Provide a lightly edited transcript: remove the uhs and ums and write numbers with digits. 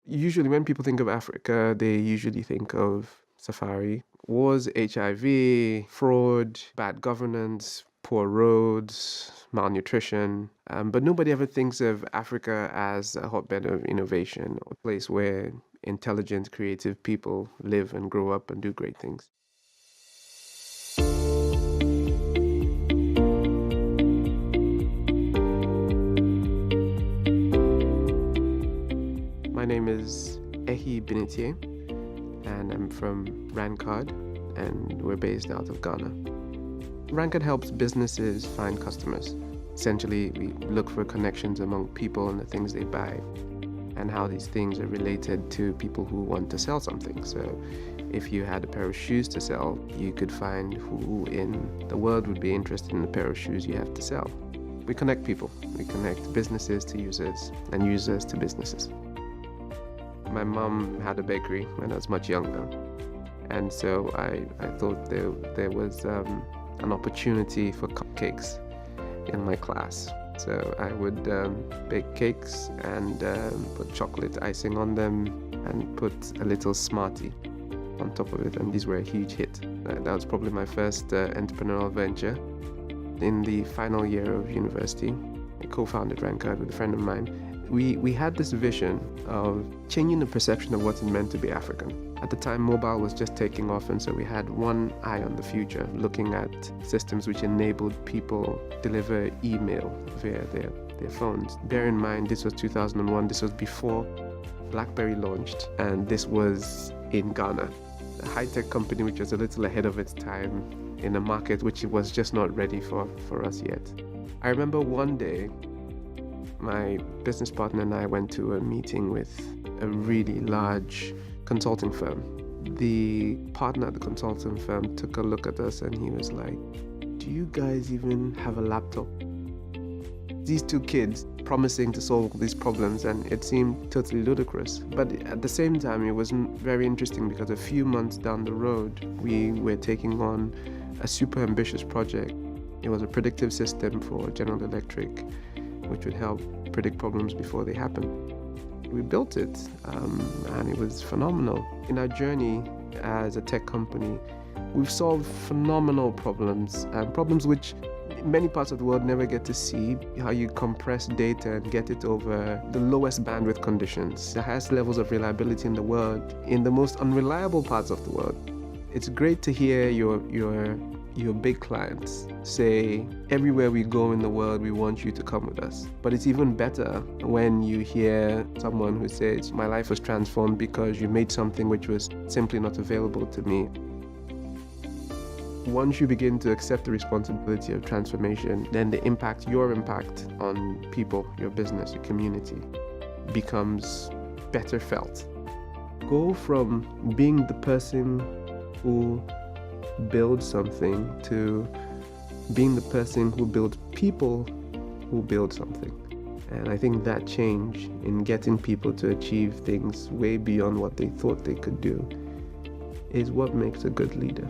Usually when people think of Africa, they usually think of safari, wars, HIV, fraud, bad governance, poor roads, malnutrition. But nobody ever thinks of Africa as a hotbed of innovation, or a place where intelligent, creative people live and grow up and do great things. My name is Ehi Binitier, and I'm from Rancard, and we're based out of Ghana. Rancard helps businesses find customers. Essentially, we look for connections among people and the things they buy, and how these things are related to people who want to sell something. So if you had a pair of shoes to sell, you could find who in the world would be interested in the pair of shoes you have to sell. We connect people. We connect businesses to users and users to businesses. My mom had a bakery when I was much younger, and so I thought there was an opportunity for cupcakes in my class. So I would bake cakes and put chocolate icing on them and put a little Smartie on top of it, and these were a huge hit. That was probably my first entrepreneurial venture. In the final year of university, I co-founded Rancard with a friend of mine. We had this vision of changing the perception of what it meant to be African. At the time, mobile was just taking off, and so we had one eye on the future, looking at systems which enabled people deliver email via their phones. Bear in mind, this was 2001, this was before BlackBerry launched, and this was in Ghana, a high-tech company which was a little ahead of its time in a market which it was just not ready for us yet. I remember one day, my business partner and I went to a meeting with a really large consulting firm. The partner at the consulting firm took a look at us and he was like, "Do you guys even have a laptop?" These two kids promising to solve these problems, and it seemed totally ludicrous. But at the same time, it was very interesting because a few months down the road, we were taking on a super ambitious project. It was a predictive system for General Electric, which would help predict problems before they happen. We built it, and it was phenomenal. In our journey as a tech company, we've solved phenomenal problems, problems which many parts of the world never get to see. How you compress data and get it over the lowest bandwidth conditions, the highest levels of reliability in the world, in the most unreliable parts of the world. It's great to hear your big clients say, everywhere we go in the world, we want you to come with us. But it's even better when you hear someone who says, my life was transformed because you made something which was simply not available to me. Once you begin to accept the responsibility of transformation, then your impact on people, your business, your community becomes better felt. Go from being the person who build something to being the person who builds people who build something. And I think that change in getting people to achieve things way beyond what they thought they could do is what makes a good leader.